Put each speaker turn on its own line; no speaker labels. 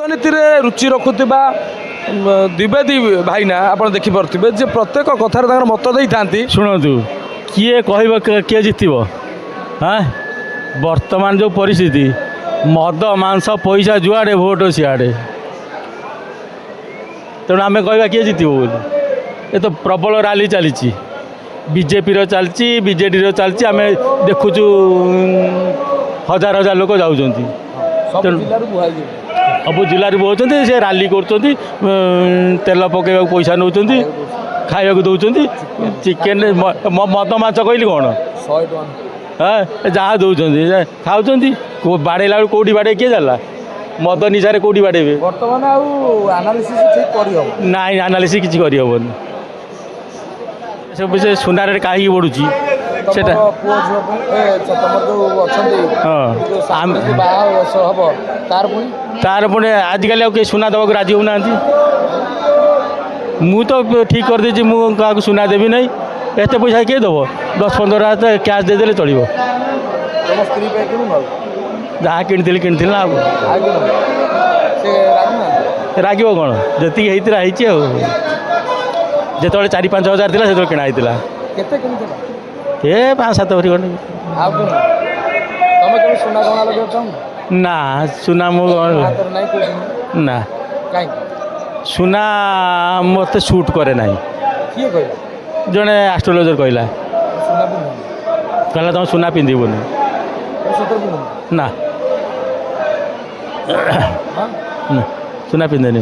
ରାଜନୀତିରେ ରୁଚି ରଖୁଥିବା ଦ୍ୱିବେଦୀ ଭାଇନା ଆପଣ ଦେଖିପାରୁଥିବେ ଯେ ପ୍ରତ୍ୟେକ କଥାରେ ତାଙ୍କର ମତ ଦେଇଥାନ୍ତି।
ଶୁଣନ୍ତୁ କିଏ କହିବ କିଏ ଜିତିବ ହଁ ବର୍ତ୍ତମାନ ଯେଉଁ ପରିସ୍ଥିତି ମଦ ମାଂସ ପଇସା ଯୁଆଡ଼େ ଭୋଟ ସିଆଡ଼େ ତେଣୁ ଆମେ କହିବା କିଏ ଜିତିବ ବୋଲି ଏ ତ ପ୍ରବଳ ରାଲି ଚାଲିଛି ବିଜେପିର ଚାଲିଛି ବିଜେଡ଼ିର ଚାଲିଛି ଆମେ ଦେଖୁଛୁ ହଜାର ହଜାର ଲୋକ ଯାଉଛନ୍ତି ତେଣୁ ସବୁ ଜିଲ୍ଲାରୁ ବୋହୁଛନ୍ତି ସେ ରାଲି କରୁଛନ୍ତି ତେଲ ପକାଇବାକୁ ପଇସା ନେଉଛନ୍ତି ଖାଇବାକୁ ଦେଉଛନ୍ତି ଚିକେନ ମଦ ମାଛ କହିଲି କ'ଣ ହଁ ଯାହା ଦେଉଛନ୍ତି ଖାଉଛନ୍ତି ବାଡ଼େଇଲା ବେଳକୁ କେଉଁଠି ବାଡ଼େଇ କିଏ ଜାଣିଲା ମଦ ନିଶାରେ କେଉଁଠି ବାଡ଼େଇବେ
ବର୍ତ୍ତମାନ ଆଉ ଆନାଲିସିସ୍ ଠିକ୍ କରିହେବ
ନାଇଁ ଆନାଲିସିସ୍ କିଛି କରିହେବନି ସବୁ ସେ ସୁନାରେ କାହିଁକି ବଢ଼ୁଛି ସେଟା
ପୁଅ ଝିଅ ତମର ଯେଉଁ ଅଛନ୍ତି
ହଁ
ବାହା ହବ
ତାର ପୁଣି ଆଜିକାଲି ଆଉ କେହି ସୁନା ଦେବାକୁ ରାଜି ହେଉନାହାନ୍ତି ମୁଁ ତ ଠିକ୍ କରିଦେଇଛି ମୁଁ କାହାକୁ ସୁନା ଦେବି ନାହିଁ ଏତେ ପଇସା କିଏ ଦେବ 10-15 ହଜାର କ୍ୟାସ୍ ଦେଇଦେଲେ ଚଳିବ ଯାହା କିଣିଥିଲି ନା ଆଉ ରାଗିବ କ'ଣ ଯେତିକି ହେଇଥିଲା ହେଇଛି ଆଉ ଯେତେବେଳେ 4-5 ହଜାର ଥିଲା ସେତେବେଳେ କିଣା ହେଇଥିଲା
କେତେ କିଣିଥିଲା
ଏ 5-7 ଭରି ଖଣ୍ଡେ ନା ସୁନା ମୁଁ ନା ସୁନା ମୋତେ ସୁଟ୍ କରେ ନାହିଁ
କିଏ କହିଲା
ଜଣେ ଆଷ୍ଟ୍ରୋଲୋଜର କହିଲା ତମେ ସୁନା ପିନ୍ଧିବୁନି ନା ସୁନା ପିନ୍ଧେନି